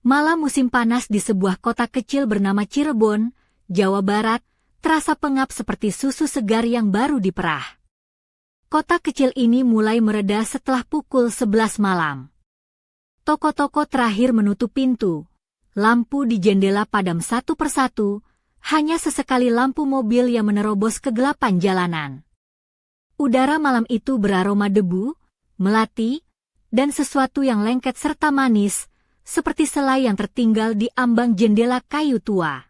Malam musim panas di sebuah kota kecil bernama Cirebon, Jawa Barat, terasa pengap seperti susu segar yang baru diperah. Kota kecil ini mulai mereda setelah pukul 11 malam. Toko-toko terakhir menutup pintu. Lampu di jendela padam satu persatu, hanya sesekali lampu mobil yang menerobos kegelapan jalanan. Udara malam itu beraroma debu, melati, dan sesuatu yang lengket serta manis, seperti selai yang tertinggal di ambang jendela kayu tua.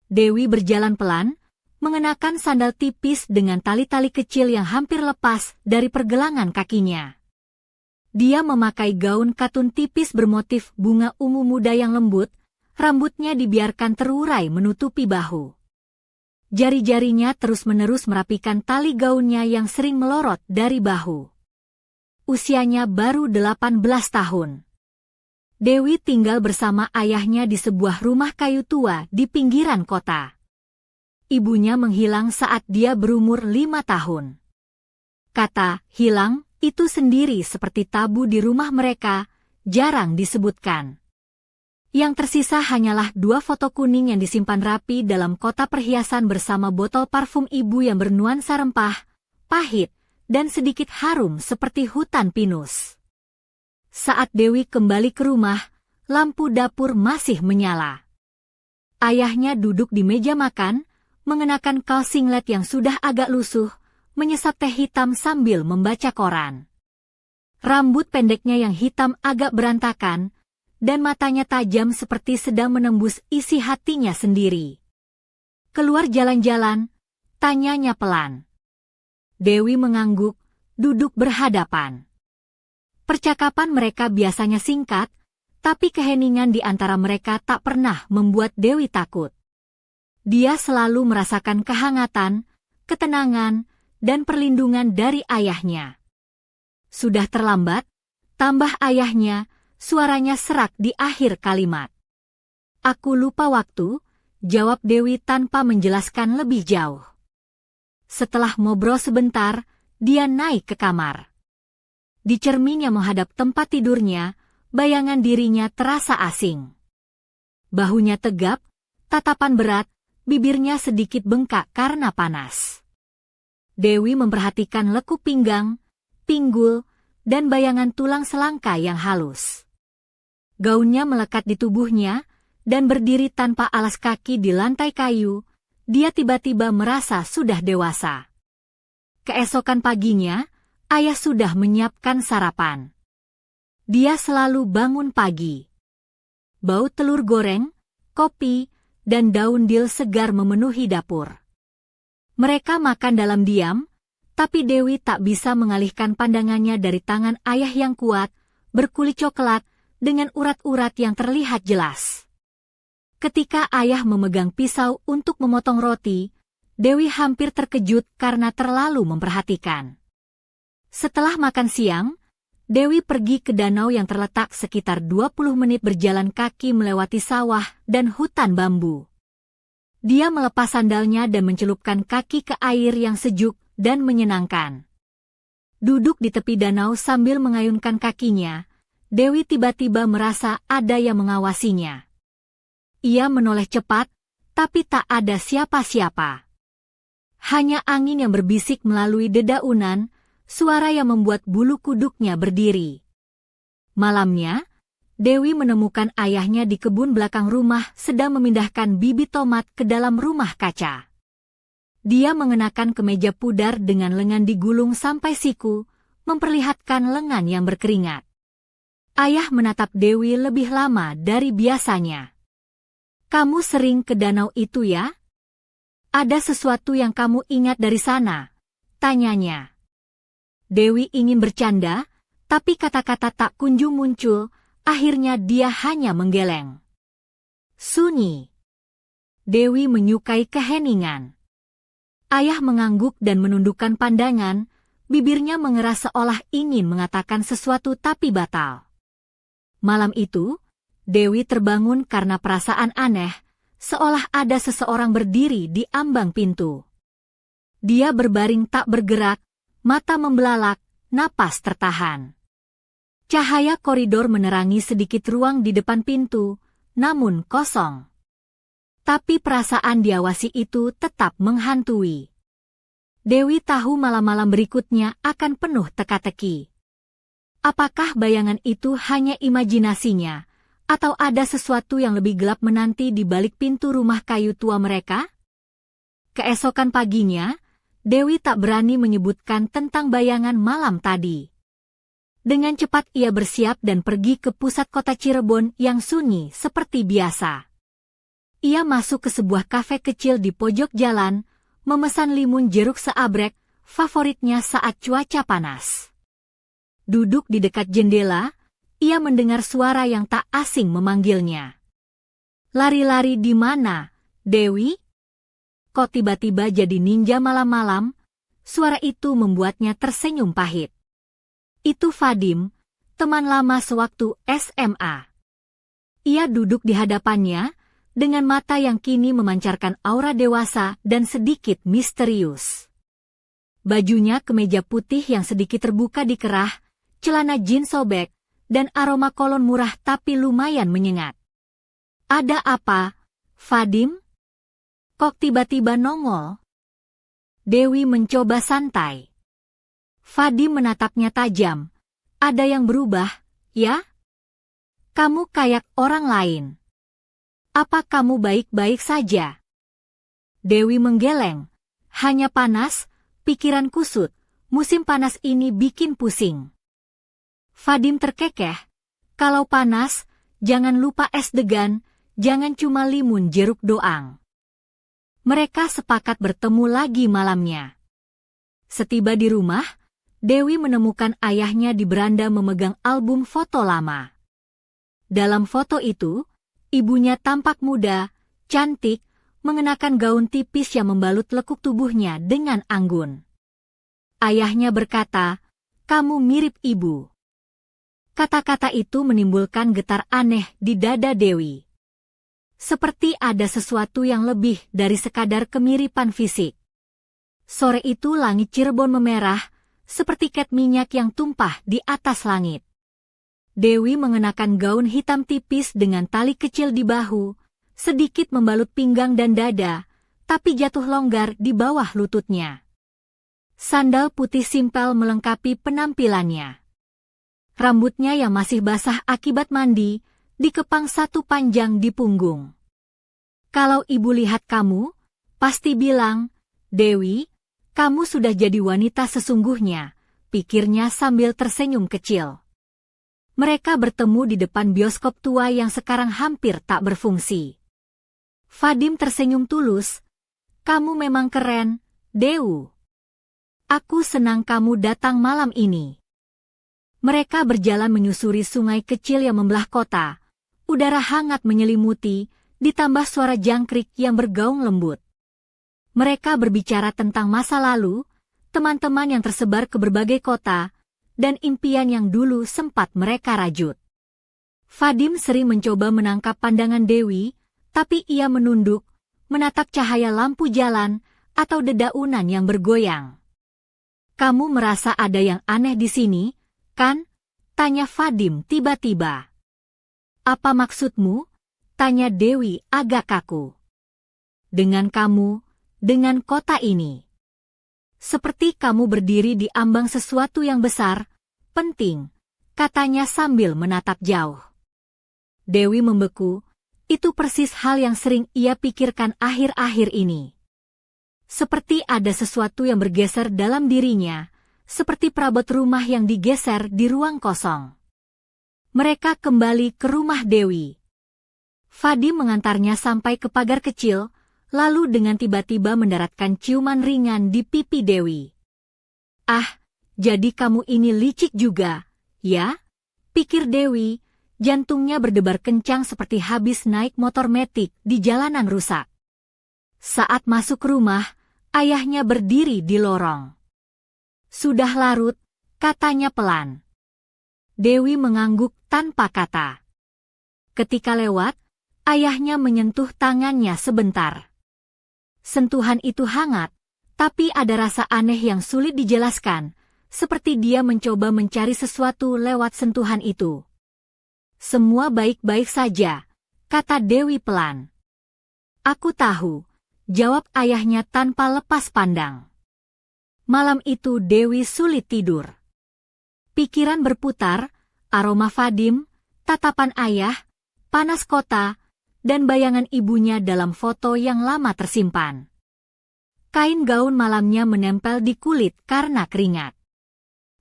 Dewi berjalan pelan, mengenakan sandal tipis dengan tali-tali kecil yang hampir lepas dari pergelangan kakinya. Dia memakai gaun katun tipis bermotif bunga ungu muda yang lembut, rambutnya dibiarkan terurai menutupi bahu. Jari-jarinya terus-menerus merapikan tali gaunnya yang sering melorot dari bahu. Usianya baru 18 tahun. Dewi tinggal bersama ayahnya di sebuah rumah kayu tua di pinggiran kota. Ibunya menghilang saat dia berumur 5 tahun. Kata "hilang" itu sendiri seperti tabu di rumah mereka, jarang disebutkan. Yang tersisa hanyalah 2 foto kuning yang disimpan rapi dalam kotak perhiasan bersama botol parfum ibu yang bernuansa rempah, pahit, dan sedikit harum seperti hutan pinus. Saat Dewi kembali ke rumah, lampu dapur masih menyala. Ayahnya duduk di meja makan, mengenakan kaos singlet yang sudah agak lusuh, menyesap teh hitam sambil membaca koran. Rambut pendeknya yang hitam agak berantakan, dan matanya tajam seperti sedang menembus isi hatinya sendiri. "Keluar jalan-jalan?" tanyanya pelan. Dewi mengangguk, duduk berhadapan. Percakapan mereka biasanya singkat, tapi keheningan di antara mereka tak pernah membuat Dewi takut. Dia selalu merasakan kehangatan, ketenangan, dan perlindungan dari ayahnya. "Sudah terlambat," tambah ayahnya, suaranya serak di akhir kalimat. "Aku lupa waktu," jawab Dewi tanpa menjelaskan lebih jauh. Setelah ngobrol sebentar, dia naik ke kamar. Di cermin yang menghadap tempat tidurnya, bayangan dirinya terasa asing. Bahunya tegap, tatapan berat, bibirnya sedikit bengkak karena panas. Dewi memperhatikan lekuk pinggang, pinggul, dan bayangan tulang selangka yang halus. Gaunnya melekat di tubuhnya, dan berdiri tanpa alas kaki di lantai kayu, dia tiba-tiba merasa sudah dewasa. Keesokan paginya, ayah sudah menyiapkan sarapan. Dia selalu bangun pagi. Bau telur goreng, kopi, dan daun dil segar memenuhi dapur. Mereka makan dalam diam, tapi Dewi tak bisa mengalihkan pandangannya dari tangan ayah yang kuat, berkulit coklat, dengan urat-urat yang terlihat jelas. Ketika ayah memegang pisau untuk memotong roti, Dewi hampir terkejut karena terlalu memperhatikan. Setelah makan siang, Dewi pergi ke danau yang terletak sekitar 20 menit berjalan kaki melewati sawah dan hutan bambu. Dia melepas sandalnya dan mencelupkan kaki ke air yang sejuk dan menyenangkan. Duduk di tepi danau sambil mengayunkan kakinya, Dewi tiba-tiba merasa ada yang mengawasinya. Ia menoleh cepat, tapi tak ada siapa-siapa. Hanya angin yang berbisik melalui dedaunan, suara yang membuat bulu kuduknya berdiri. Malamnya, Dewi menemukan ayahnya di kebun belakang rumah sedang memindahkan bibit tomat ke dalam rumah kaca. Dia mengenakan kemeja pudar dengan lengan digulung sampai siku, memperlihatkan lengan yang berkeringat. Ayah menatap Dewi lebih lama dari biasanya. "Kamu sering ke danau itu ya? Ada sesuatu yang kamu ingat dari sana?" tanyanya. Dewi ingin bercanda, tapi kata-kata tak kunjung muncul, akhirnya dia hanya menggeleng. "Sunyi." Dewi menyukai keheningan. Ayah mengangguk dan menundukkan pandangan, bibirnya mengeras seolah ingin mengatakan sesuatu tapi batal. Malam itu, Dewi terbangun karena perasaan aneh, seolah ada seseorang berdiri di ambang pintu. Dia berbaring tak bergerak, mata membelalak, napas tertahan. Cahaya koridor menerangi sedikit ruang di depan pintu, namun kosong. Tapi perasaan diawasi itu tetap menghantui. Dewi tahu malam-malam berikutnya akan penuh teka-teki. Apakah bayangan itu hanya imajinasinya, atau ada sesuatu yang lebih gelap menanti di balik pintu rumah kayu tua mereka? Keesokan paginya, Dewi tak berani menyebutkan tentang bayangan malam tadi. Dengan cepat ia bersiap dan pergi ke pusat kota Cirebon yang sunyi seperti biasa. Ia masuk ke sebuah kafe kecil di pojok jalan, memesan limun jeruk seabrek, favoritnya saat cuaca panas. Duduk di dekat jendela, ia mendengar suara yang tak asing memanggilnya. "Lari-lari di mana, Dewi?" Kok tiba-tiba jadi ninja malam-malam? Suara itu membuatnya tersenyum pahit. Itu Vadim, teman lama sewaktu SMA. Ia duduk di hadapannya, dengan mata yang kini memancarkan aura dewasa dan sedikit misterius. Bajunya kemeja putih yang sedikit terbuka di kerah, celana jeans sobek, dan aroma kolon murah tapi lumayan menyengat. "Ada apa, Vadim? Kok tiba-tiba nongol?" Dewi mencoba santai. Vadim menatapnya tajam. "Ada yang berubah, ya? Kamu kayak orang lain. Apa kamu baik-baik saja?" Dewi menggeleng. "Hanya panas, pikiran kusut. Musim panas ini bikin pusing." Vadim terkekeh. "Kalau panas, jangan lupa es degan, jangan cuma limun jeruk doang." Mereka sepakat bertemu lagi malamnya. Setiba di rumah, Dewi menemukan ayahnya di beranda memegang album foto lama. Dalam foto itu, ibunya tampak muda, cantik, mengenakan gaun tipis yang membalut lekuk tubuhnya dengan anggun. Ayahnya berkata, "Kamu mirip ibu." Kata-kata itu menimbulkan getar aneh di dada Dewi. Seperti ada sesuatu yang lebih dari sekadar kemiripan fisik. Sore itu langit Cirebon memerah, seperti cat minyak yang tumpah di atas langit. Dewi mengenakan gaun hitam tipis dengan tali kecil di bahu, sedikit membalut pinggang dan dada, tapi jatuh longgar di bawah lututnya. Sandal putih simpel melengkapi penampilannya. Rambutnya yang masih basah akibat mandi, dikepang satu panjang di punggung. "Kalau ibu lihat kamu, pasti bilang, 'Dewi, kamu sudah jadi wanita sesungguhnya,'" pikirnya sambil tersenyum kecil. Mereka bertemu di depan bioskop tua yang sekarang hampir tak berfungsi. Vadim tersenyum tulus. "Kamu memang keren, Dewi. Aku senang kamu datang malam ini." Mereka berjalan menyusuri sungai kecil yang membelah kota. Udara hangat menyelimuti, ditambah suara jangkrik yang bergaung lembut. Mereka berbicara tentang masa lalu, teman-teman yang tersebar ke berbagai kota, dan impian yang dulu sempat mereka rajut. Vadim sering mencoba menangkap pandangan Dewi, tapi ia menunduk, menatap cahaya lampu jalan, atau dedaunan yang bergoyang. "Kamu merasa ada yang aneh di sini, kan?" tanya Vadim tiba-tiba. "Apa maksudmu?" tanya Dewi agak kaku. "Dengan kamu, dengan kota ini. Seperti kamu berdiri di ambang sesuatu yang besar, penting," katanya sambil menatap jauh. Dewi membeku, itu persis hal yang sering ia pikirkan akhir-akhir ini. Seperti ada sesuatu yang bergeser dalam dirinya, seperti perabot rumah yang digeser di ruang kosong. Mereka kembali ke rumah Dewi. Vadim mengantarnya sampai ke pagar kecil, lalu dengan tiba-tiba mendaratkan ciuman ringan di pipi Dewi. "Ah, jadi kamu ini licik juga, ya?" pikir Dewi, jantungnya berdebar kencang seperti habis naik motor metik di jalanan rusak. Saat masuk rumah, ayahnya berdiri di lorong. "Sudah larut," katanya pelan. Dewi mengangguk tanpa kata. Ketika lewat, ayahnya menyentuh tangannya sebentar. Sentuhan itu hangat, tapi ada rasa aneh yang sulit dijelaskan, seperti dia mencoba mencari sesuatu lewat sentuhan itu. Semua baik-baik saja, kata Dewi pelan. Aku tahu, jawab ayahnya tanpa lepas pandang. Malam itu Dewi sulit tidur. Pikiran berputar, aroma Vadim, tatapan ayah, panas kota, dan bayangan ibunya dalam foto yang lama tersimpan. Kain gaun malamnya menempel di kulit karena keringat.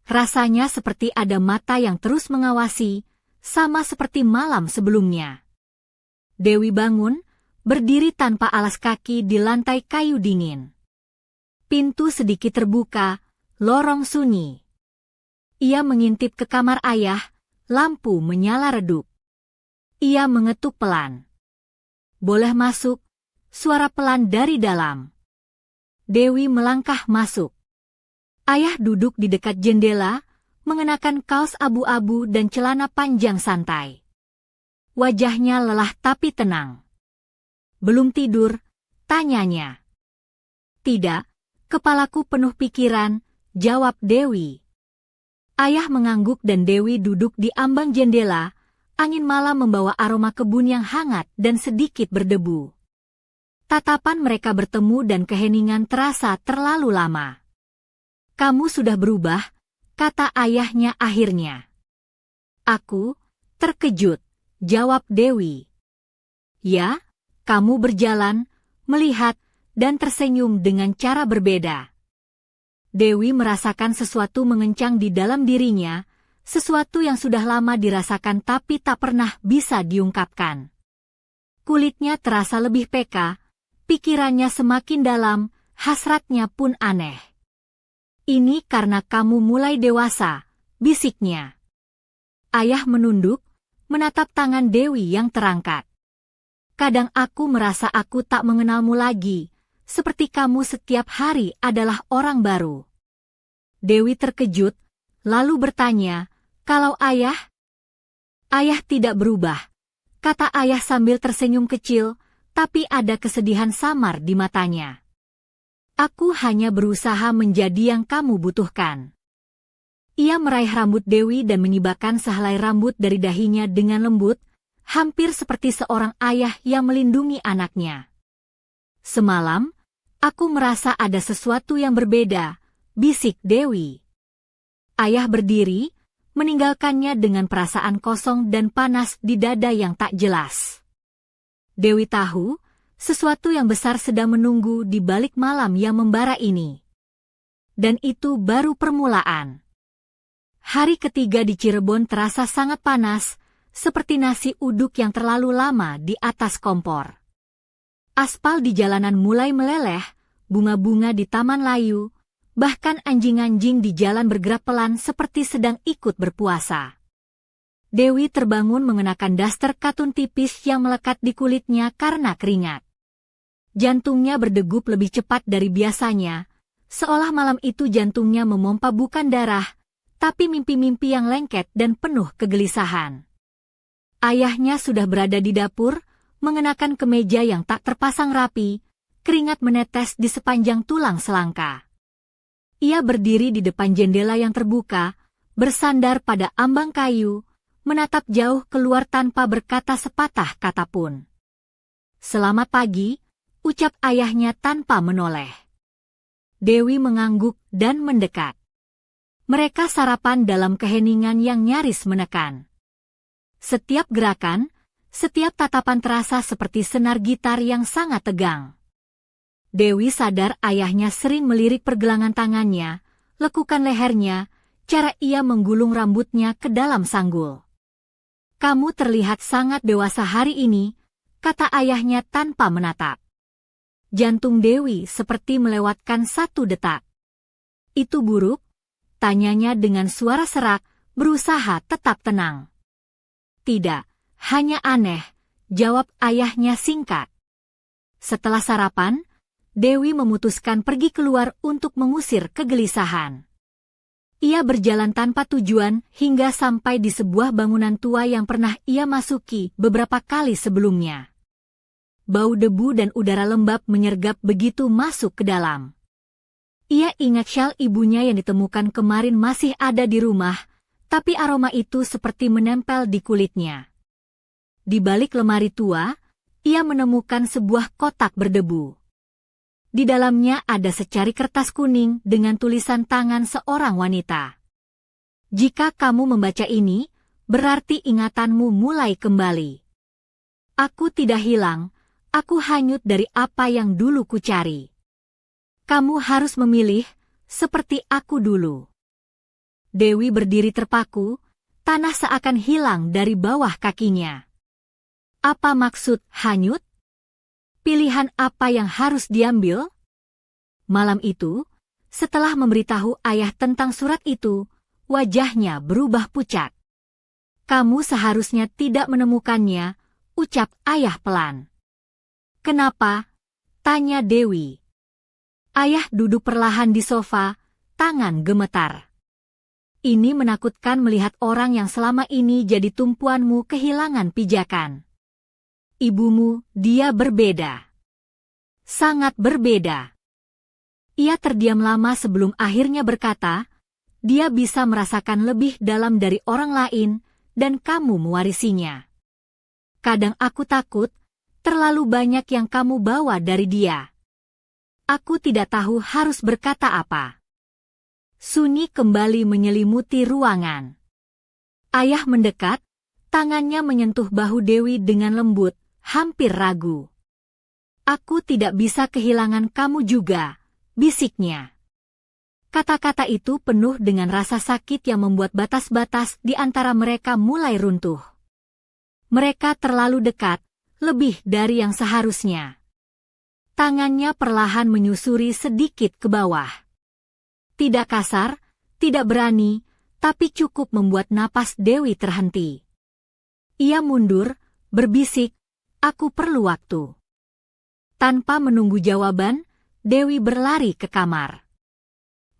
Rasanya seperti ada mata yang terus mengawasi, sama seperti malam sebelumnya. Dewi bangun, berdiri tanpa alas kaki di lantai kayu dingin. Pintu sedikit terbuka, lorong sunyi. Ia mengintip ke kamar ayah, lampu menyala redup. Ia mengetuk pelan. Boleh masuk, suara pelan dari dalam. Dewi melangkah masuk. Ayah duduk di dekat jendela, mengenakan kaos abu-abu dan celana panjang santai. Wajahnya lelah tapi tenang. Belum tidur, tanyanya. Tidak, kepalaku penuh pikiran, jawab Dewi. Ayah mengangguk dan Dewi duduk di ambang jendela, angin malam membawa aroma kebun yang hangat dan sedikit berdebu. Tatapan mereka bertemu dan keheningan terasa terlalu lama. Kamu sudah berubah, kata ayahnya akhirnya. Aku terkejut, jawab Dewi. Ya, kamu berjalan, melihat, dan tersenyum dengan cara berbeda. Dewi merasakan sesuatu mengencang di dalam dirinya, sesuatu yang sudah lama dirasakan tapi tak pernah bisa diungkapkan. Kulitnya terasa lebih peka, pikirannya semakin dalam, hasratnya pun aneh. Ini karena kamu mulai dewasa, bisiknya. Ayah menunduk, menatap tangan Dewi yang terangkat. Kadang aku merasa aku tak mengenalmu lagi, seperti kamu setiap hari adalah orang baru. Dewi terkejut, lalu bertanya, kalau ayah? Ayah tidak berubah, kata ayah sambil tersenyum kecil, tapi ada kesedihan samar di matanya. Aku hanya berusaha menjadi yang kamu butuhkan. Ia meraih rambut Dewi dan menyibakan sehelai rambut dari dahinya dengan lembut, hampir seperti seorang ayah yang melindungi anaknya. Semalam, aku merasa ada sesuatu yang berbeda, bisik Dewi. Ayah berdiri, meninggalkannya dengan perasaan kosong dan panas di dada yang tak jelas. Dewi tahu, sesuatu yang besar sedang menunggu di balik malam yang membara ini. Dan itu baru permulaan. Hari ketiga di Cirebon terasa sangat panas, seperti nasi uduk yang terlalu lama di atas kompor. Aspal di jalanan mulai meleleh, bunga-bunga di taman layu, bahkan anjing-anjing di jalan bergerak pelan seperti sedang ikut berpuasa. Dewi terbangun mengenakan daster katun tipis yang melekat di kulitnya karena keringat. Jantungnya berdegup lebih cepat dari biasanya, seolah malam itu jantungnya memompa bukan darah, tapi mimpi-mimpi yang lengket dan penuh kegelisahan. Ayahnya sudah berada di dapur, mengenakan kemeja yang tak terpasang rapi, keringat menetes di sepanjang tulang selangka. Ia berdiri di depan jendela yang terbuka, bersandar pada ambang kayu, menatap jauh keluar tanpa berkata sepatah kata pun. Selamat pagi, ucap ayahnya tanpa menoleh. Dewi mengangguk dan mendekat. Mereka sarapan dalam keheningan yang nyaris menekan. Setiap gerakan, setiap tatapan terasa seperti senar gitar yang sangat tegang. Dewi sadar ayahnya sering melirik pergelangan tangannya, lekukan lehernya, cara ia menggulung rambutnya ke dalam sanggul. Kamu terlihat sangat dewasa hari ini, kata ayahnya tanpa menatap. Jantung Dewi seperti melewatkan satu detak. Itu buruk? Tanyanya dengan suara serak, berusaha tetap tenang. Tidak, hanya aneh, jawab ayahnya singkat. Setelah sarapan, Dewi memutuskan pergi keluar untuk mengusir kegelisahan. Ia berjalan tanpa tujuan hingga sampai di sebuah bangunan tua yang pernah ia masuki beberapa kali sebelumnya. Bau debu dan udara lembab menyergap begitu masuk ke dalam. Ia ingat syal ibunya yang ditemukan kemarin masih ada di rumah, tapi aroma itu seperti menempel di kulitnya. Di balik lemari tua, ia menemukan sebuah kotak berdebu. Di dalamnya ada secari kertas kuning dengan tulisan tangan seorang wanita. Jika kamu membaca ini, berarti ingatanmu mulai kembali. Aku tidak hilang, aku hanyut dari apa yang dulu kucari. Kamu harus memilih, seperti aku dulu. Dewi berdiri terpaku, tanah seakan hilang dari bawah kakinya. Apa maksud hanyut? Pilihan apa yang harus diambil? Malam itu, setelah memberitahu ayah tentang surat itu, wajahnya berubah pucat. Kamu seharusnya tidak menemukannya, ucap ayah pelan. Kenapa? Tanya Dewi. Ayah duduk perlahan di sofa, tangan gemetar. Ini menakutkan melihat orang yang selama ini jadi tumpuanmu kehilangan pijakan. Ibumu, dia berbeda. Sangat berbeda. Ia terdiam lama sebelum akhirnya berkata, dia bisa merasakan lebih dalam dari orang lain, dan kamu mewarisinya. Kadang aku takut, terlalu banyak yang kamu bawa dari dia. Aku tidak tahu harus berkata apa. Sunyi kembali menyelimuti ruangan. Ayah mendekat, tangannya menyentuh bahu Dewi dengan lembut, hampir ragu. Aku tidak bisa kehilangan kamu juga, bisiknya. Kata-kata itu penuh dengan rasa sakit yang membuat batas-batas di antara mereka mulai runtuh. Mereka terlalu dekat, lebih dari yang seharusnya. Tangannya perlahan menyusuri sedikit ke bawah. Tidak kasar, tidak berani, tapi cukup membuat napas Dewi terhenti. Ia mundur, berbisik, aku perlu waktu. Tanpa menunggu jawaban, Dewi berlari ke kamar.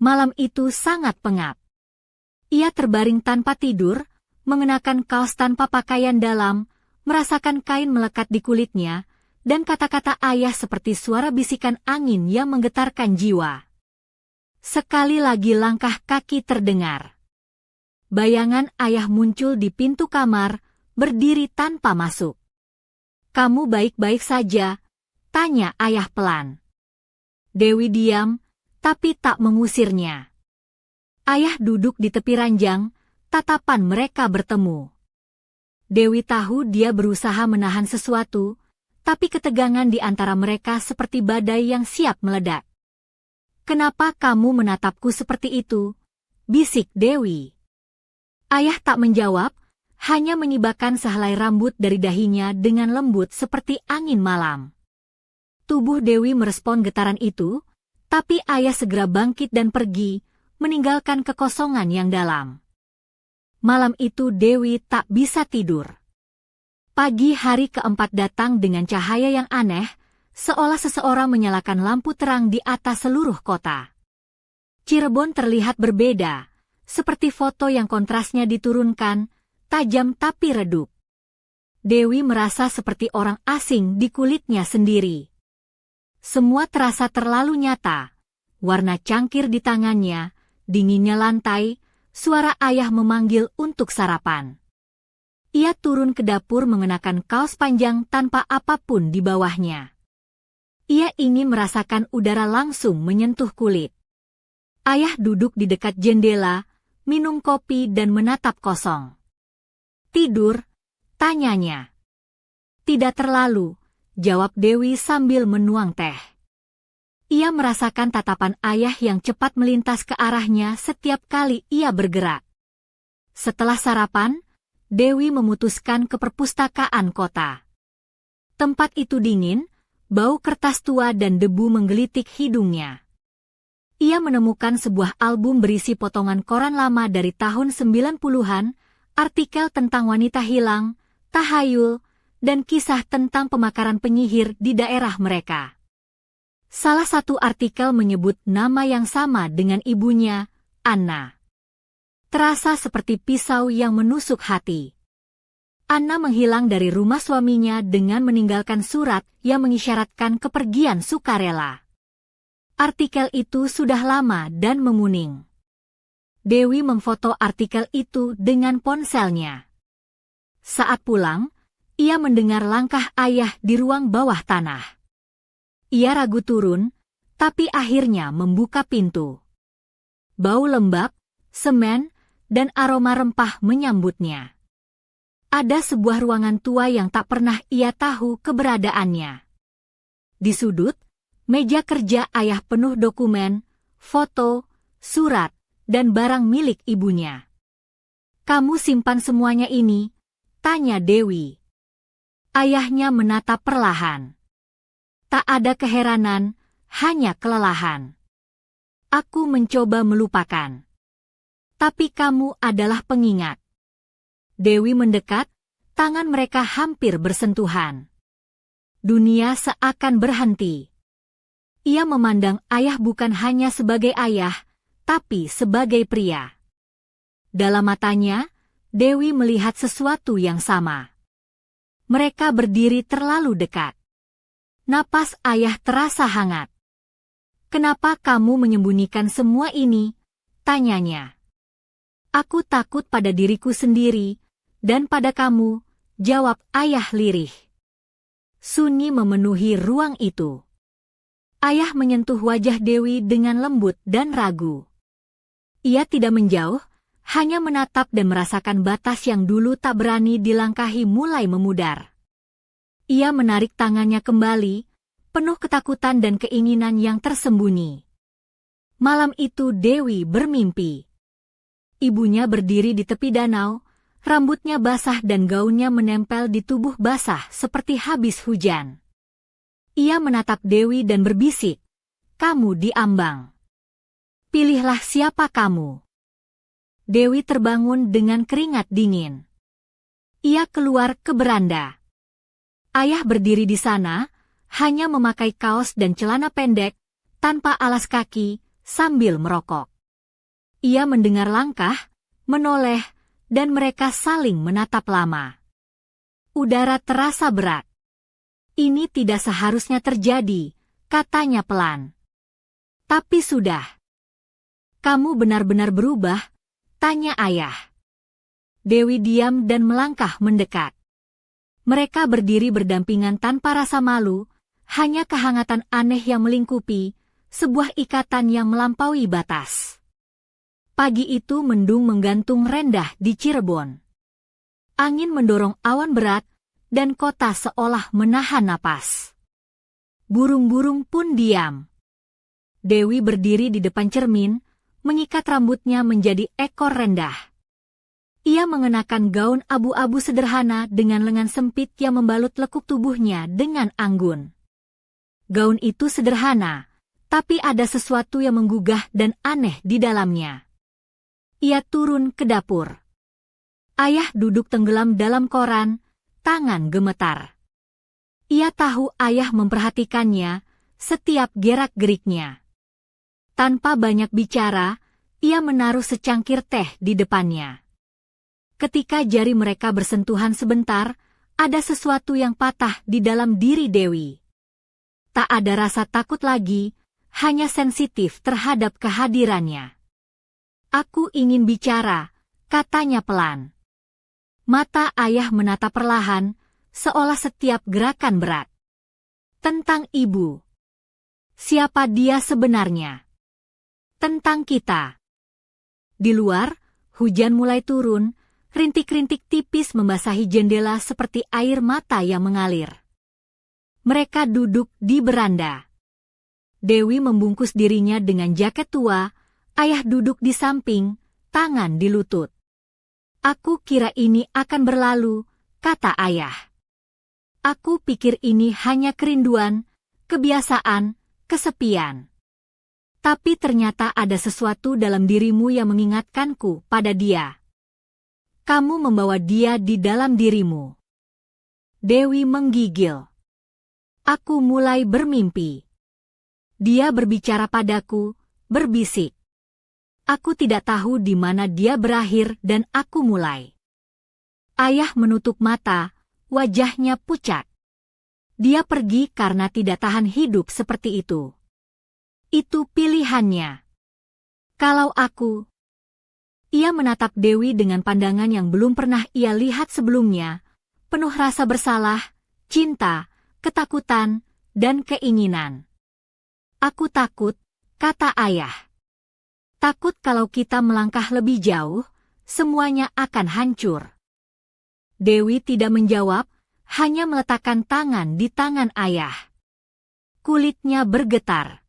Malam itu sangat pengap. Ia terbaring tanpa tidur, mengenakan kaos tanpa pakaian dalam, merasakan kain melekat di kulitnya, dan kata-kata ayah seperti suara bisikan angin yang menggetarkan jiwa. Sekali lagi langkah kaki terdengar. Bayangan ayah muncul di pintu kamar, berdiri tanpa masuk. Kamu baik-baik saja? Tanya ayah pelan. Dewi diam, tapi tak mengusirnya. Ayah duduk di tepi ranjang, tatapan mereka bertemu. Dewi tahu dia berusaha menahan sesuatu, tapi ketegangan di antara mereka seperti badai yang siap meledak. Kenapa kamu menatapku seperti itu? Bisik Dewi. Ayah tak menjawab, hanya menyibakkan sehelai rambut dari dahinya dengan lembut seperti angin malam. Tubuh Dewi merespon getaran itu, tapi ayah segera bangkit dan pergi, meninggalkan kekosongan yang dalam. Malam itu Dewi tak bisa tidur. Pagi hari keempat datang dengan cahaya yang aneh, seolah seseorang menyalakan lampu terang di atas seluruh kota. Cirebon terlihat berbeda, seperti foto yang kontrasnya diturunkan, tajam tapi redup. Dewi merasa seperti orang asing di kulitnya sendiri. Semua terasa terlalu nyata, warna cangkir di tangannya, dinginnya lantai, suara ayah memanggil untuk sarapan. Ia turun ke dapur mengenakan kaos panjang tanpa apapun di bawahnya. Ia ingin merasakan udara langsung menyentuh kulit. Ayah duduk di dekat jendela, minum kopi dan menatap kosong. Tidur? Tanyanya. Tidak terlalu, jawab Dewi sambil menuang teh. Ia merasakan tatapan ayah yang cepat melintas ke arahnya setiap kali ia bergerak. Setelah sarapan, Dewi memutuskan ke perpustakaan kota. Tempat itu dingin, bau kertas tua dan debu menggelitik hidungnya. Ia menemukan sebuah album berisi potongan koran lama dari tahun 90-an, artikel tentang wanita hilang, tahayul, dan kisah tentang pemakaran penyihir di daerah mereka. Salah satu artikel menyebut nama yang sama dengan ibunya, Anna. Terasa seperti pisau yang menusuk hati. Anna menghilang dari rumah suaminya dengan meninggalkan surat yang mengisyaratkan kepergian sukarela. Artikel itu sudah lama dan menguning. Dewi memfoto artikel itu dengan ponselnya. Saat pulang, ia mendengar langkah ayah di ruang bawah tanah. Ia ragu turun, tapi akhirnya membuka pintu. Bau lembab, semen, dan aroma rempah menyambutnya. Ada sebuah ruangan tua yang tak pernah ia tahu keberadaannya. Di sudut, meja kerja ayah penuh dokumen, foto, surat, dan barang milik ibunya. "Kamu simpan semuanya ini?" tanya Dewi. Ayahnya menatap perlahan. Tak ada keheranan, hanya kelelahan. "Aku mencoba melupakan. Tapi kamu adalah pengingat." Dewi mendekat, tangan mereka hampir bersentuhan. Dunia seakan berhenti. Ia memandang ayah bukan hanya sebagai ayah, tapi sebagai pria. Dalam matanya, Dewi melihat sesuatu yang sama. Mereka berdiri terlalu dekat. Napas ayah terasa hangat. "Kenapa kamu menyembunyikan semua ini?" tanyanya. "Aku takut pada diriku sendiri, dan pada kamu," jawab ayah lirih. Sunyi memenuhi ruang itu. Ayah menyentuh wajah Dewi dengan lembut dan ragu. Ia tidak menjauh, hanya menatap dan merasakan batas yang dulu tak berani dilangkahi mulai memudar. Ia menarik tangannya kembali, penuh ketakutan dan keinginan yang tersembunyi. Malam itu Dewi bermimpi. Ibunya berdiri di tepi danau, rambutnya basah dan gaunnya menempel di tubuh basah seperti habis hujan. Ia menatap Dewi dan berbisik, "Kamu di ambang. Pilihlah siapa kamu." Dewi terbangun dengan keringat dingin. Ia keluar ke beranda. Ayah berdiri di sana, hanya memakai kaos dan celana pendek, tanpa alas kaki, sambil merokok. Ia mendengar langkah, menoleh, dan mereka saling menatap lama. Udara terasa berat. "Ini tidak seharusnya terjadi," katanya pelan. "Tapi sudah." "Kamu benar-benar berubah?" tanya ayah. Dewi diam dan melangkah mendekat. Mereka berdiri berdampingan tanpa rasa malu, hanya kehangatan aneh yang melingkupi, sebuah ikatan yang melampaui batas. Pagi itu mendung menggantung rendah di Cirebon. Angin mendorong awan berat, dan kota seolah menahan napas. Burung-burung pun diam. Dewi berdiri di depan cermin, mengikat rambutnya menjadi ekor rendah. Ia mengenakan gaun abu-abu sederhana dengan lengan sempit yang membalut lekuk tubuhnya dengan anggun. Gaun itu sederhana, tapi ada sesuatu yang menggugah dan aneh di dalamnya. Ia turun ke dapur. Ayah duduk tenggelam dalam koran, tangan gemetar. Ia tahu ayah memperhatikannya, setiap gerak-geriknya. Tanpa banyak bicara, ia menaruh secangkir teh di depannya. Ketika jari mereka bersentuhan sebentar, ada sesuatu yang patah di dalam diri Dewi. Tak ada rasa takut lagi, hanya sensitif terhadap kehadirannya. "Aku ingin bicara," katanya pelan. Mata ayah menatap perlahan, seolah setiap gerakan berat. "Tentang ibu. Siapa dia sebenarnya? Tentang kita." Di luar, hujan mulai turun, rintik-rintik tipis membasahi jendela seperti air mata yang mengalir. Mereka duduk di beranda. Dewi membungkus dirinya dengan jaket tua, ayah duduk di samping, tangan di lutut. "Aku kira ini akan berlalu," kata ayah. "Aku pikir ini hanya kerinduan, kebiasaan, kesepian. Tapi ternyata ada sesuatu dalam dirimu yang mengingatkanku pada dia. Kamu membawa dia di dalam dirimu." Dewi menggigil. "Aku mulai bermimpi." Dia berbicara padaku, berbisik. Aku tidak tahu di mana dia berakhir dan aku mulai. Ayah menutup mata, wajahnya pucat. Dia pergi karena tidak tahan hidup seperti itu. Itu pilihannya. Kalau aku... Ia menatap Dewi dengan pandangan yang belum pernah ia lihat sebelumnya, penuh rasa bersalah, cinta, ketakutan, dan keinginan. Aku takut, kata ayah. Takut kalau kita melangkah lebih jauh, semuanya akan hancur. Dewi tidak menjawab, hanya meletakkan tangan di tangan ayah. Kulitnya bergetar.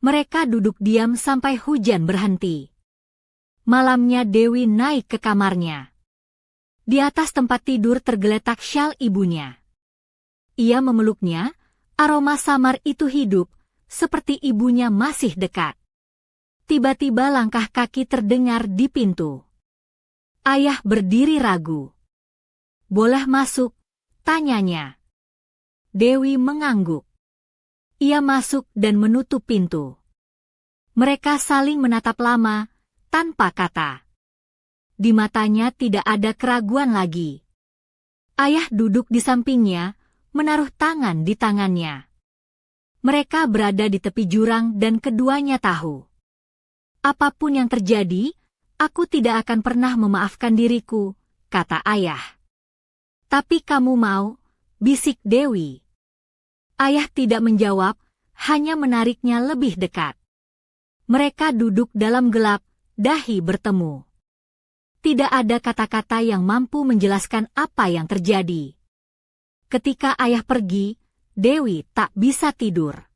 Mereka duduk diam sampai hujan berhenti. Malamnya Dewi naik ke kamarnya. Di atas tempat tidur tergeletak syal ibunya. Ia memeluknya, aroma samar itu hidup, seperti ibunya masih dekat. Tiba-tiba langkah kaki terdengar di pintu. Ayah berdiri ragu. Boleh masuk? Tanyanya. Dewi mengangguk. Ia masuk dan menutup pintu. Mereka saling menatap lama, tanpa kata. Di matanya tidak ada keraguan lagi. Ayah duduk di sampingnya, menaruh tangan di tangannya. Mereka berada di tepi jurang dan keduanya tahu. Apapun yang terjadi, aku tidak akan pernah memaafkan diriku, kata ayah. Tapi kamu mau, bisik Dewi. Ayah tidak menjawab, hanya menariknya lebih dekat. Mereka duduk dalam gelap, dahi bertemu. Tidak ada kata-kata yang mampu menjelaskan apa yang terjadi. Ketika ayah pergi, Dewi tak bisa tidur.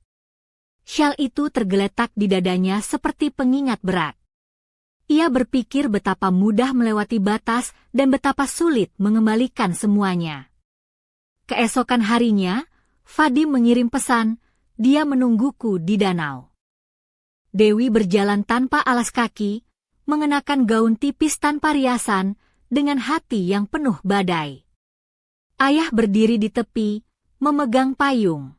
Syal itu tergeletak di dadanya seperti pengingat berat. Ia berpikir betapa mudah melewati batas dan betapa sulit mengembalikan semuanya. Keesokan harinya, Fadim mengirim pesan, dia menungguku di danau. Dewi berjalan tanpa alas kaki, mengenakan gaun tipis tanpa riasan, dengan hati yang penuh badai. Ayah berdiri di tepi, memegang payung.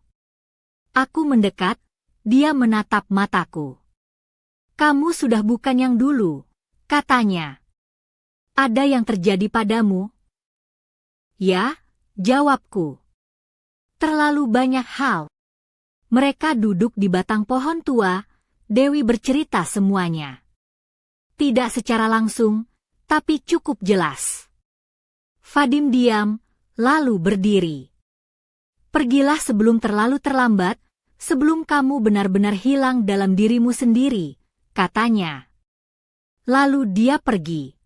Aku mendekat, dia menatap mataku. Kamu sudah bukan yang dulu, katanya. Ada yang terjadi padamu? Ya, jawabku. Terlalu banyak hal. Mereka duduk di batang pohon tua, Dewi bercerita semuanya. Tidak secara langsung, tapi cukup jelas. Fadim diam, lalu berdiri. Pergilah sebelum terlalu terlambat, sebelum kamu benar-benar hilang dalam dirimu sendiri, katanya. Lalu dia pergi.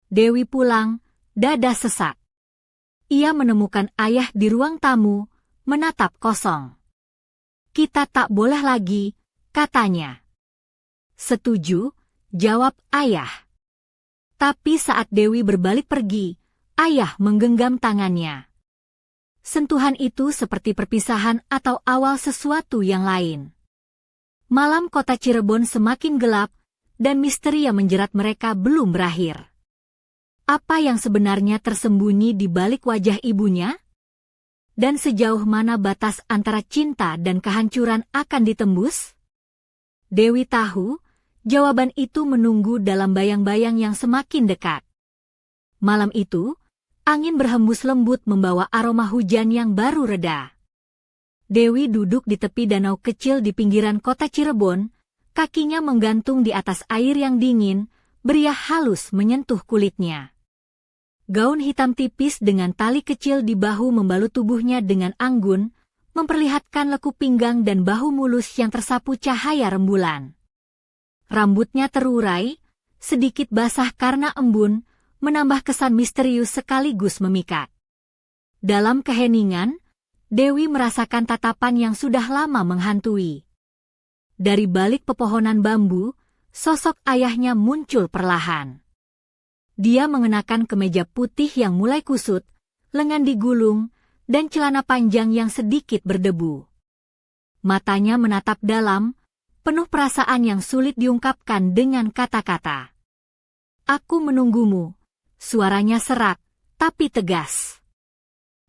Dewi pulang, dada sesak. Ia menemukan ayah di ruang tamu, menatap kosong. Kita tak boleh lagi, katanya. Setuju, jawab ayah. Tapi saat Dewi berbalik pergi, ayah menggenggam tangannya. Sentuhan itu seperti perpisahan atau awal sesuatu yang lain. Malam kota Cirebon semakin gelap, dan misteri yang menjerat mereka belum berakhir. Apa yang sebenarnya tersembunyi di balik wajah ibunya? Dan sejauh mana batas antara cinta dan kehancuran akan ditembus? Dewi tahu, jawaban itu menunggu dalam bayang-bayang yang semakin dekat. Malam itu, angin berhembus lembut membawa aroma hujan yang baru reda. Dewi duduk di tepi danau kecil di pinggiran kota Cirebon, kakinya menggantung di atas air yang dingin, beriah halus menyentuh kulitnya. Gaun hitam tipis dengan tali kecil di bahu membalut tubuhnya dengan anggun, memperlihatkan lekuk pinggang dan bahu mulus yang tersapu cahaya rembulan. Rambutnya terurai, sedikit basah karena embun, menambah kesan misterius sekaligus memikat. Dalam keheningan, Dewi merasakan tatapan yang sudah lama menghantui. Dari balik pepohonan bambu, sosok ayahnya muncul perlahan. Dia mengenakan kemeja putih yang mulai kusut, lengan digulung, dan celana panjang yang sedikit berdebu. Matanya menatap dalam, penuh perasaan yang sulit diungkapkan dengan kata-kata. Aku menunggumu, suaranya serak, tapi tegas.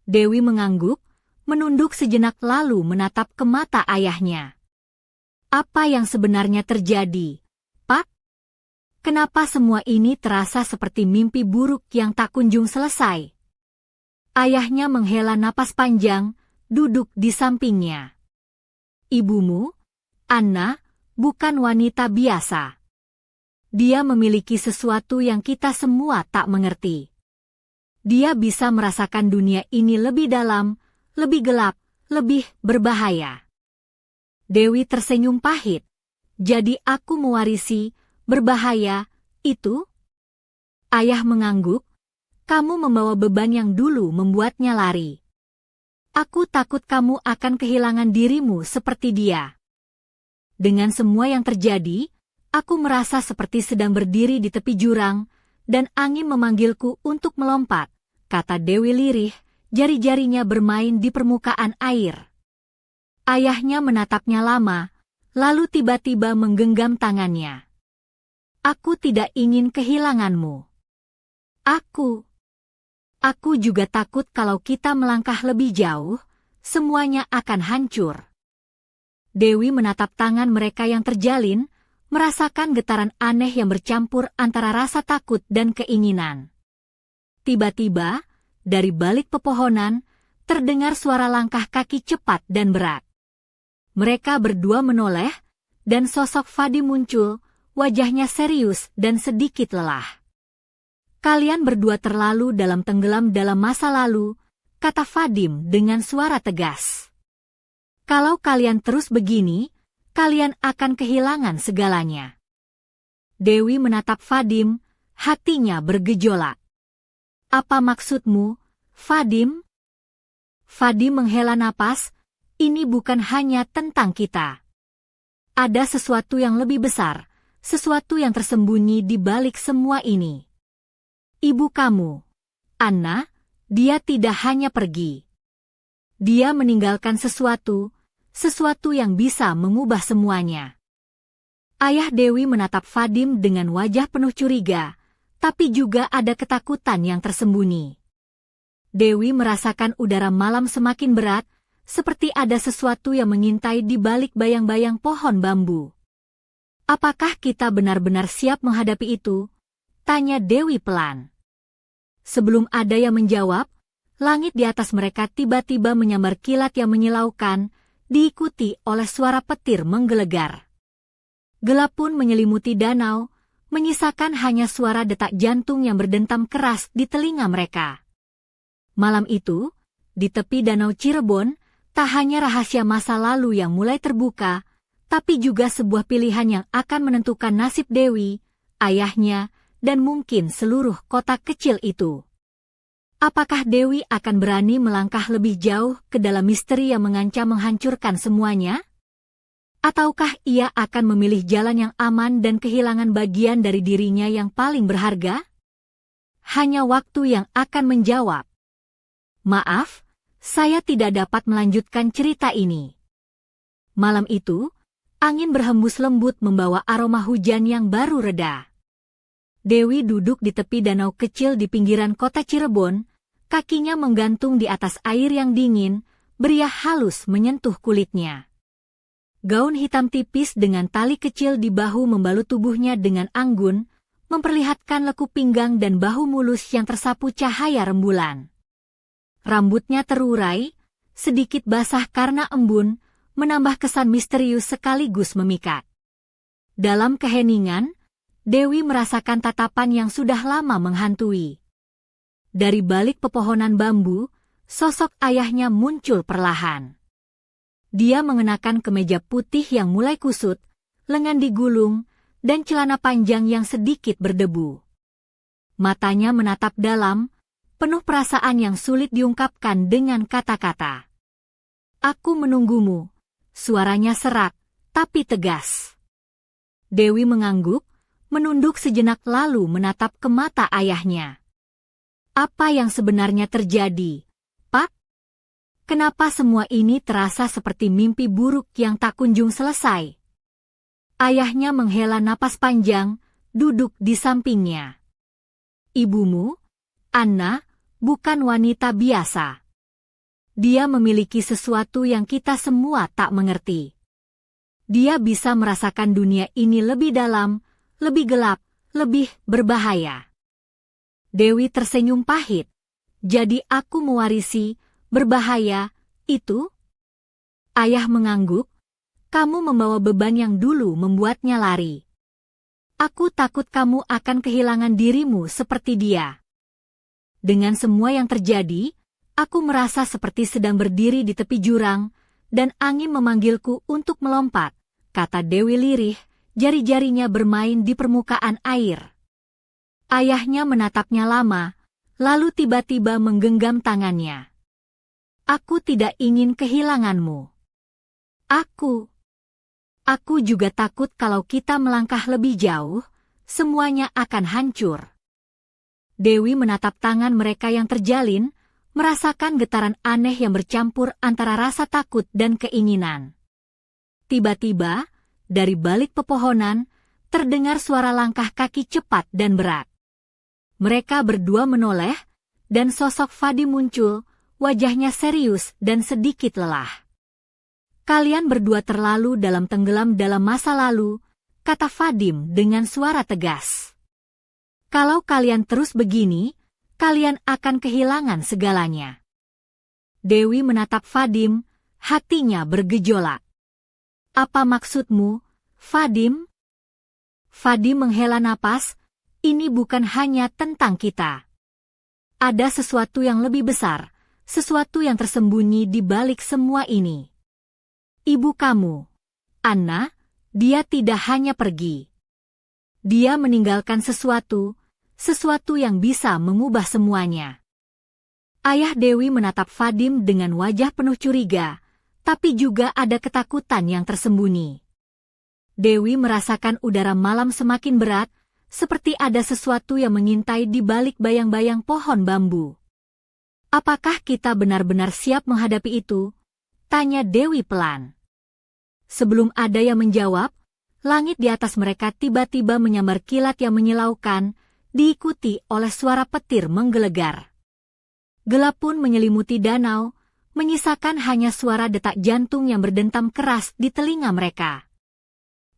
Dewi mengangguk, menunduk sejenak lalu menatap ke mata ayahnya. Apa yang sebenarnya terjadi, Pak? Kenapa semua ini terasa seperti mimpi buruk yang tak kunjung selesai? Ayahnya menghela napas panjang, duduk di sampingnya. Ibumu? Anna bukan wanita biasa. Dia memiliki sesuatu yang kita semua tak mengerti. Dia bisa merasakan dunia ini lebih dalam, lebih gelap, lebih berbahaya. Dewi tersenyum pahit. Jadi aku mewarisi, berbahaya, itu? Ayah mengangguk. Kamu membawa beban yang dulu membuatnya lari. Aku takut kamu akan kehilangan dirimu seperti dia. Dengan semua yang terjadi, aku merasa seperti sedang berdiri di tepi jurang, dan angin memanggilku untuk melompat, kata Dewi lirih, jari-jarinya bermain di permukaan air. Ayahnya menatapnya lama, lalu tiba-tiba menggenggam tangannya. Aku tidak ingin kehilanganmu. Aku juga takut kalau kita melangkah lebih jauh, semuanya akan hancur. Dewi menatap tangan mereka yang terjalin, merasakan getaran aneh yang bercampur antara rasa takut dan keinginan. Tiba-tiba, dari balik pepohonan, terdengar suara langkah kaki cepat dan berat. Mereka berdua menoleh, dan sosok Fadi muncul, wajahnya serius dan sedikit lelah. Kalian berdua terlalu tenggelam dalam masa lalu, kata Fadim dengan suara tegas. Kalau kalian terus begini, kalian akan kehilangan segalanya. Dewi menatap Fadim, hatinya bergejolak. Apa maksudmu, Fadim? Fadim menghela napas, ini bukan hanya tentang kita. Ada sesuatu yang lebih besar, sesuatu yang tersembunyi di balik semua ini. Ibu kamu, Anna, dia tidak hanya pergi. Dia meninggalkan sesuatu yang bisa mengubah semuanya. Ayah Dewi menatap Fadim dengan wajah penuh curiga, tapi juga ada ketakutan yang tersembunyi. Dewi merasakan udara malam semakin berat, seperti ada sesuatu yang mengintai di balik bayang-bayang pohon bambu. Apakah kita benar-benar siap menghadapi itu? Tanya Dewi pelan. Sebelum ada yang menjawab, langit di atas mereka tiba-tiba menyambar kilat yang menyilaukan, diikuti oleh suara petir menggelegar. Gelap pun menyelimuti danau, menyisakan hanya suara detak jantung yang berdentam keras di telinga mereka. Malam itu, di tepi Danau Cirebon, tak hanya rahasia masa lalu yang mulai terbuka, tapi juga sebuah pilihan yang akan menentukan nasib Dewi, ayahnya, dan mungkin seluruh kota kecil itu. Apakah Dewi akan berani melangkah lebih jauh ke dalam misteri yang mengancam menghancurkan semuanya? Ataukah ia akan memilih jalan yang aman dan kehilangan bagian dari dirinya yang paling berharga? Hanya waktu yang akan menjawab. Maaf, saya tidak dapat melanjutkan cerita ini. Malam itu, angin berhembus lembut membawa aroma hujan yang baru reda. Dewi duduk di tepi danau kecil di pinggiran kota Cirebon, kakinya menggantung di atas air yang dingin, beriah halus menyentuh kulitnya. Gaun hitam tipis dengan tali kecil di bahu membalut tubuhnya dengan anggun, memperlihatkan lekuk pinggang dan bahu mulus yang tersapu cahaya rembulan. Rambutnya terurai, sedikit basah karena embun, menambah kesan misterius sekaligus memikat. Dalam keheningan, Dewi merasakan tatapan yang sudah lama menghantui. Dari balik pepohonan bambu, sosok ayahnya muncul perlahan. Dia mengenakan kemeja putih yang mulai kusut, lengan digulung, dan celana panjang yang sedikit berdebu. Matanya menatap dalam, penuh perasaan yang sulit diungkapkan dengan kata-kata. Aku menunggumu, suaranya serak, tapi tegas. Dewi mengangguk, menunduk sejenak lalu menatap ke mata ayahnya. Apa yang sebenarnya terjadi, Pak? Kenapa semua ini terasa seperti mimpi buruk yang tak kunjung selesai? Ayahnya menghela napas panjang, duduk di sampingnya. Ibumu, Anna, bukan wanita biasa. Dia memiliki sesuatu yang kita semua tak mengerti. Dia bisa merasakan dunia ini lebih dalam, lebih gelap, lebih berbahaya. Dewi tersenyum pahit. Jadi aku mewarisi, berbahaya, itu? Ayah mengangguk. Kamu membawa beban yang dulu membuatnya lari. Aku takut kamu akan kehilangan dirimu seperti dia. Dengan semua yang terjadi, aku merasa seperti sedang berdiri di tepi jurang, dan angin memanggilku untuk melompat, kata Dewi lirih, jari-jarinya bermain di permukaan air. Ayahnya menatapnya lama, lalu tiba-tiba menggenggam tangannya. Aku tidak ingin kehilanganmu. Aku juga takut kalau kita melangkah lebih jauh, semuanya akan hancur. Dewi menatap tangan mereka yang terjalin, merasakan getaran aneh yang bercampur antara rasa takut dan keinginan. Tiba-tiba, dari balik pepohonan, terdengar suara langkah kaki cepat dan berat. Mereka berdua menoleh, dan sosok Vadim muncul, wajahnya serius dan sedikit lelah. Kalian berdua terlalu tenggelam dalam masa lalu, kata Vadim dengan suara tegas. Kalau kalian terus begini, kalian akan kehilangan segalanya. Dewi menatap Vadim, hatinya bergejolak. Apa maksudmu, Vadim? Vadim menghela napas, ini bukan hanya tentang kita. Ada sesuatu yang lebih besar, sesuatu yang tersembunyi di balik semua ini. Ibu kamu, Anna, dia tidak hanya pergi. Dia meninggalkan sesuatu yang bisa mengubah semuanya. Ayah Dewi menatap Vadim dengan wajah penuh curiga, tapi juga ada ketakutan yang tersembunyi. Dewi merasakan udara malam semakin berat, seperti ada sesuatu yang mengintai di balik bayang-bayang pohon bambu. Apakah kita benar-benar siap menghadapi itu? Tanya Dewi pelan. Sebelum ada yang menjawab, langit di atas mereka tiba-tiba menyambar kilat yang menyilaukan, diikuti oleh suara petir menggelegar. Gelap pun menyelimuti danau, menyisakan hanya suara detak jantung yang berdentam keras di telinga mereka.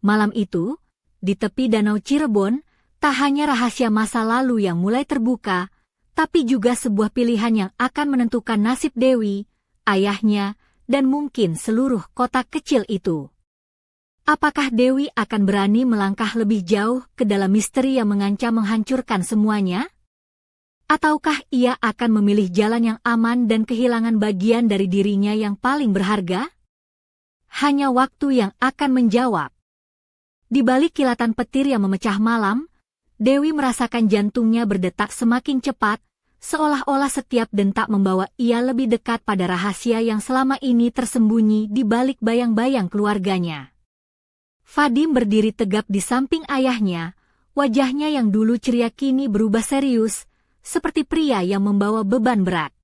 Malam itu, di tepi danau Cirebon, tak hanya rahasia masa lalu yang mulai terbuka, tapi juga sebuah pilihan yang akan menentukan nasib Dewi, ayahnya, dan mungkin seluruh kota kecil itu. Apakah Dewi akan berani melangkah lebih jauh ke dalam misteri yang mengancam menghancurkan semuanya? Ataukah ia akan memilih jalan yang aman dan kehilangan bagian dari dirinya yang paling berharga? Hanya waktu yang akan menjawab. Di balik kilatan petir yang memecah malam, Dewi merasakan jantungnya berdetak semakin cepat, seolah-olah setiap dentak membawa ia lebih dekat pada rahasia yang selama ini tersembunyi di balik bayang-bayang keluarganya. Vadim berdiri tegap di samping ayahnya, wajahnya yang dulu ceria kini berubah serius, seperti pria yang membawa beban berat.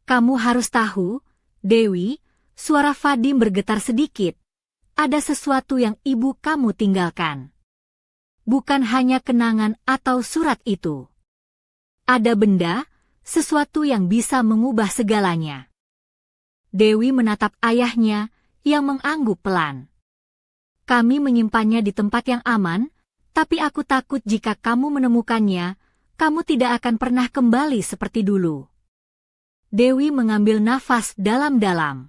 Kamu harus tahu, Dewi, suara Vadim bergetar sedikit, ada sesuatu yang ibu kamu tinggalkan. Bukan hanya kenangan atau surat itu. Ada benda, sesuatu yang bisa mengubah segalanya. Dewi menatap ayahnya, yang mengangguk pelan. Kami menyimpannya di tempat yang aman, tapi aku takut jika kamu menemukannya, kamu tidak akan pernah kembali seperti dulu. Dewi mengambil nafas dalam-dalam.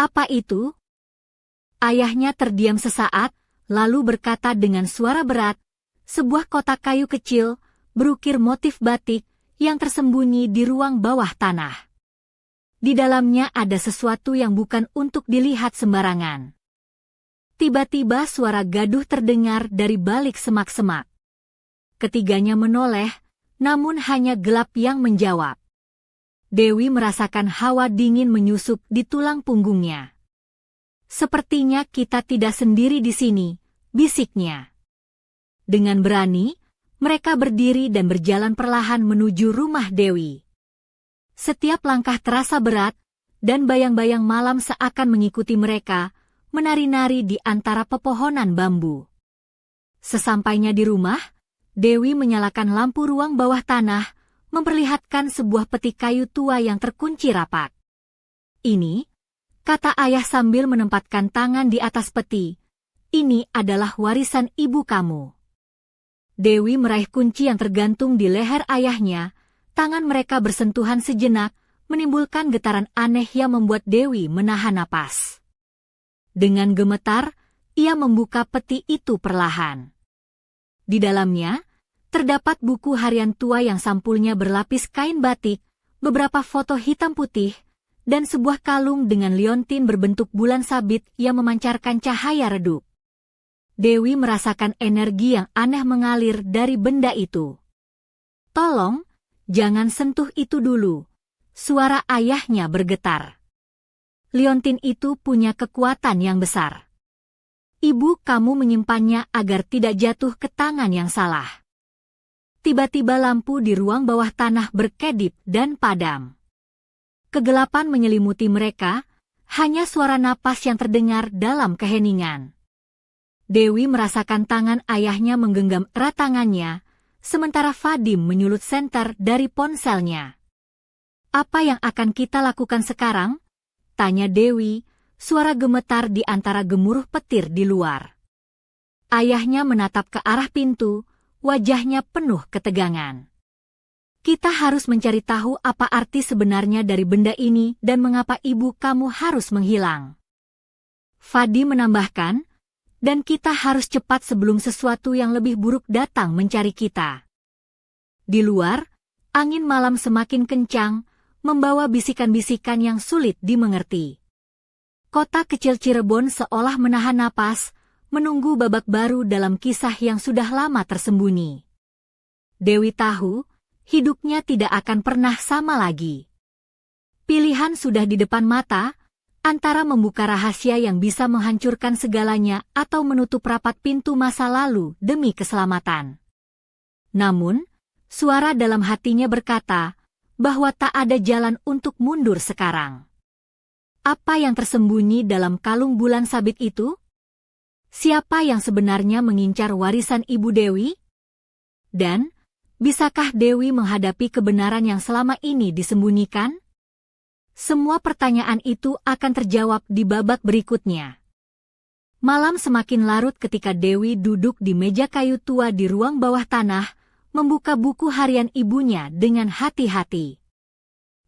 Apa itu? Ayahnya terdiam sesaat, lalu berkata dengan suara berat, sebuah kotak kayu kecil, berukir motif batik, yang tersembunyi di ruang bawah tanah. Di dalamnya ada sesuatu yang bukan untuk dilihat sembarangan. Tiba-tiba suara gaduh terdengar dari balik semak-semak. Ketiganya menoleh, namun hanya gelap yang menjawab. Dewi merasakan hawa dingin menyusup di tulang punggungnya. Sepertinya kita tidak sendiri di sini, bisiknya. Dengan berani, mereka berdiri dan berjalan perlahan menuju rumah Dewi. Setiap langkah terasa berat, dan bayang-bayang malam seakan mengikuti mereka, menari-nari di antara pepohonan bambu. Sesampainya di rumah, Dewi menyalakan lampu ruang bawah tanah, memperlihatkan sebuah peti kayu tua yang terkunci rapat. Ini, kata ayah sambil menempatkan tangan di atas peti, ini adalah warisan ibu kamu. Dewi meraih kunci yang tergantung di leher ayahnya, tangan mereka bersentuhan sejenak, menimbulkan getaran aneh yang membuat Dewi menahan napas. Dengan gemetar, ia membuka peti itu perlahan. Di dalamnya, terdapat buku harian tua yang sampulnya berlapis kain batik, beberapa foto hitam putih, dan sebuah kalung dengan liontin berbentuk bulan sabit yang memancarkan cahaya redup. Dewi merasakan energi yang aneh mengalir dari benda itu. "Tolong, jangan sentuh itu dulu," suara ayahnya bergetar. "Liontin itu punya kekuatan yang besar. Ibu kamu menyimpannya agar tidak jatuh ke tangan yang salah." Tiba-tiba lampu di ruang bawah tanah berkedip dan padam. Kegelapan menyelimuti mereka, hanya suara napas yang terdengar dalam keheningan. Dewi merasakan tangan ayahnya menggenggam erat tangannya, sementara Vadim menyulut senter dari ponselnya. "Apa yang akan kita lakukan sekarang?" tanya Dewi, suara gemetar di antara gemuruh petir di luar. Ayahnya menatap ke arah pintu, wajahnya penuh ketegangan. "Kita harus mencari tahu apa arti sebenarnya dari benda ini dan mengapa ibu kamu harus menghilang," Vadim menambahkan, "dan kita harus cepat sebelum sesuatu yang lebih buruk datang mencari kita." Di luar, angin malam semakin kencang, membawa bisikan-bisikan yang sulit dimengerti. Kota kecil Cirebon seolah menahan napas, menunggu babak baru dalam kisah yang sudah lama tersembunyi. Dewi tahu, hidupnya tidak akan pernah sama lagi. Pilihan sudah di depan mata, antara membuka rahasia yang bisa menghancurkan segalanya atau menutup rapat pintu masa lalu demi keselamatan. Namun, suara dalam hatinya berkata bahwa tak ada jalan untuk mundur sekarang. Apa yang tersembunyi dalam kalung bulan sabit itu? Siapa yang sebenarnya mengincar warisan Ibu Dewi? Dan, bisakah Dewi menghadapi kebenaran yang selama ini disembunyikan? Semua pertanyaan itu akan terjawab di babak berikutnya. Malam semakin larut ketika Dewi duduk di meja kayu tua di ruang bawah tanah, membuka buku harian ibunya dengan hati-hati.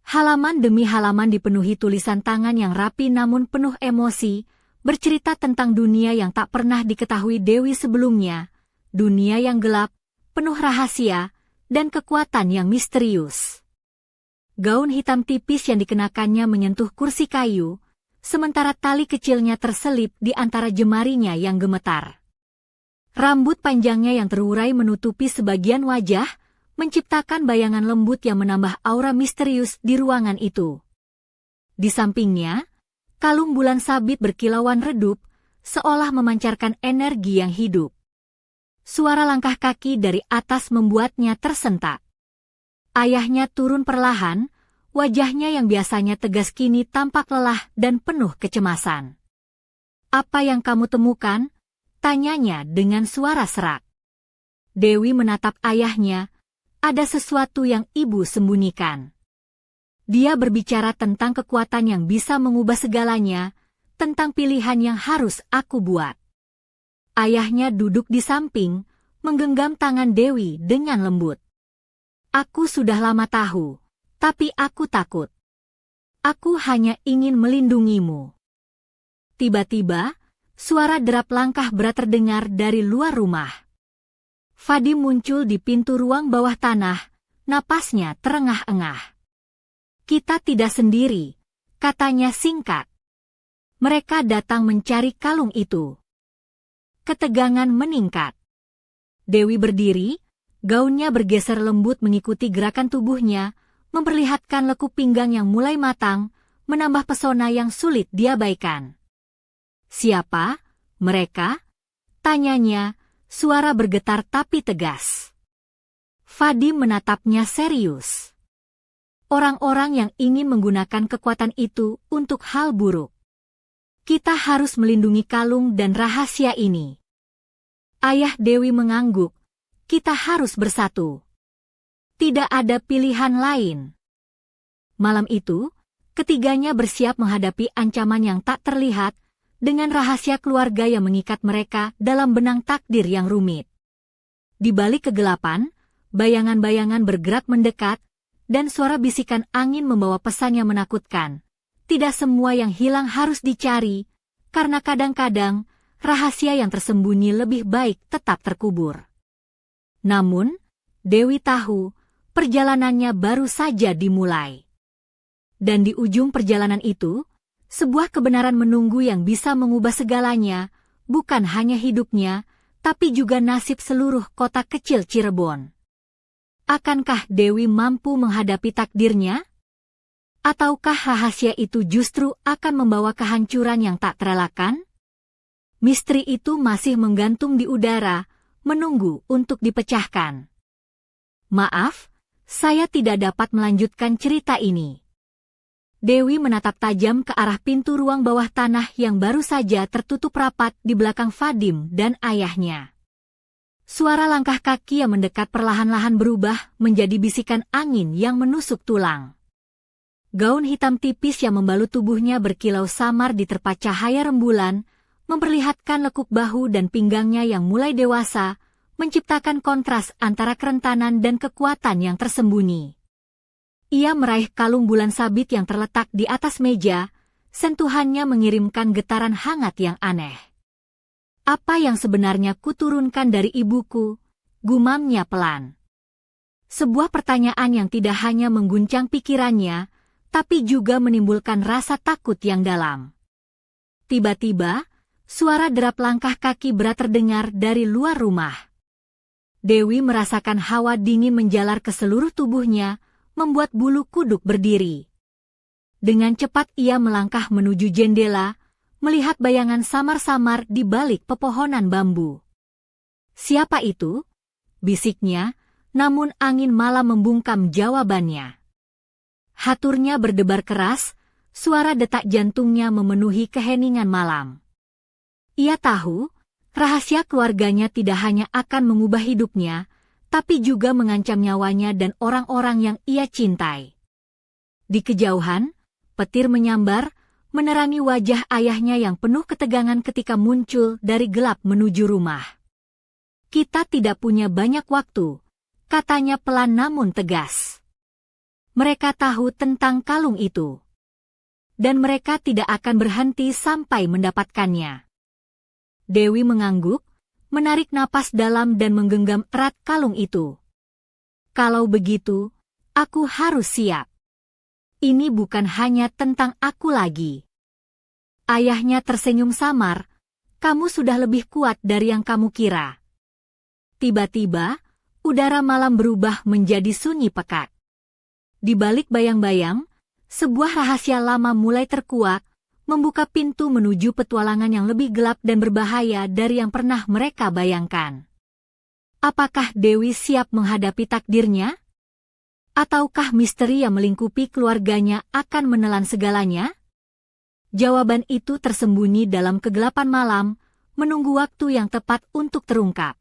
Halaman demi halaman dipenuhi tulisan tangan yang rapi namun penuh emosi, bercerita tentang dunia yang tak pernah diketahui Dewi sebelumnya, dunia yang gelap, penuh rahasia, dan kekuatan yang misterius. Gaun hitam tipis yang dikenakannya menyentuh kursi kayu, sementara tali kecilnya terselip di antara jemarinya yang gemetar. Rambut panjangnya yang terurai menutupi sebagian wajah, menciptakan bayangan lembut yang menambah aura misterius di ruangan itu. Di sampingnya, kalung bulan sabit berkilauan redup, seolah memancarkan energi yang hidup. Suara langkah kaki dari atas membuatnya tersentak. Ayahnya turun perlahan, wajahnya yang biasanya tegas kini tampak lelah dan penuh kecemasan. "Apa yang kamu temukan?" tanyanya dengan suara serak. Dewi menatap ayahnya, ada sesuatu yang ibu sembunyikan. Dia berbicara tentang kekuatan yang bisa mengubah segalanya, tentang pilihan yang harus aku buat. Ayahnya duduk di samping, menggenggam tangan Dewi dengan lembut. "Aku sudah lama tahu, tapi aku takut. Aku hanya ingin melindungimu." Tiba-tiba, suara derap langkah berat terdengar dari luar rumah. Vadim muncul di pintu ruang bawah tanah, napasnya terengah-engah. "Kita tidak sendiri," katanya singkat. "Mereka datang mencari kalung itu." Ketegangan meningkat. Dewi berdiri, gaunnya bergeser lembut mengikuti gerakan tubuhnya, memperlihatkan lekuk pinggang yang mulai matang, menambah pesona yang sulit diabaikan. "Siapa mereka?" tanyanya, suara bergetar tapi tegas. Vadim menatapnya serius. "Orang-orang yang ingin menggunakan kekuatan itu untuk hal buruk. Kita harus melindungi kalung dan rahasia ini." Ayah Dewi mengangguk, "Kita harus bersatu. Tidak ada pilihan lain." Malam itu, ketiganya bersiap menghadapi ancaman yang tak terlihat, dengan rahasia keluarga yang mengikat mereka dalam benang takdir yang rumit. Di balik kegelapan, bayangan-bayangan bergerak mendekat, dan suara bisikan angin membawa pesan yang menakutkan. Tidak semua yang hilang harus dicari, karena kadang-kadang rahasia yang tersembunyi lebih baik tetap terkubur. Namun, Dewi tahu perjalanannya baru saja dimulai. Dan di ujung perjalanan itu, sebuah kebenaran menunggu yang bisa mengubah segalanya, bukan hanya hidupnya, tapi juga nasib seluruh kota kecil Cirebon. Akankah Dewi mampu menghadapi takdirnya? Ataukah rahasia itu justru akan membawa kehancuran yang tak terelakkan? Misteri itu masih menggantung di udara, menunggu untuk dipecahkan. Maaf, saya tidak dapat melanjutkan cerita ini. Dewi menatap tajam ke arah pintu ruang bawah tanah yang baru saja tertutup rapat di belakang Vadim dan ayahnya. Suara langkah kaki yang mendekat perlahan-lahan berubah menjadi bisikan angin yang menusuk tulang. Gaun hitam tipis yang membalut tubuhnya berkilau samar diterpa cahaya rembulan, memperlihatkan lekuk bahu dan pinggangnya yang mulai dewasa, menciptakan kontras antara kerentanan dan kekuatan yang tersembunyi. Ia meraih kalung bulan sabit yang terletak di atas meja, sentuhannya mengirimkan getaran hangat yang aneh. Apa yang sebenarnya kuturunkan dari ibuku? Gumamnya pelan. Sebuah pertanyaan yang tidak hanya mengguncang pikirannya, tapi juga menimbulkan rasa takut yang dalam. Tiba-tiba, suara derap langkah kaki berat terdengar dari luar rumah. Dewi merasakan hawa dingin menjalar ke seluruh tubuhnya, membuat bulu kuduk berdiri. Dengan cepat ia melangkah menuju jendela, melihat bayangan samar-samar di balik pepohonan bambu. "Siapa itu?" bisiknya, namun angin malah membungkam jawabannya. Haturnya berdebar keras, suara detak jantungnya memenuhi keheningan malam. Ia tahu, rahasia keluarganya tidak hanya akan mengubah hidupnya, tapi juga mengancam nyawanya dan orang-orang yang ia cintai. Di kejauhan, petir menyambar, menerangi wajah ayahnya yang penuh ketegangan ketika muncul dari gelap menuju rumah. "Kita tidak punya banyak waktu," katanya pelan namun tegas. Mereka tahu tentang kalung itu. Dan mereka tidak akan berhenti sampai mendapatkannya. Dewi mengangguk, menarik napas dalam dan menggenggam erat kalung itu. "Kalau begitu, aku harus siap. Ini bukan hanya tentang aku lagi." Ayahnya tersenyum samar, "Kamu sudah lebih kuat dari yang kamu kira." Tiba-tiba, udara malam berubah menjadi sunyi pekat. Di balik bayang-bayang, sebuah rahasia lama mulai terkuak, membuka pintu menuju petualangan yang lebih gelap dan berbahaya dari yang pernah mereka bayangkan. Apakah Dewi siap menghadapi takdirnya? Ataukah misteri yang melingkupi keluarganya akan menelan segalanya? Jawaban itu tersembunyi dalam kegelapan malam, menunggu waktu yang tepat untuk terungkap.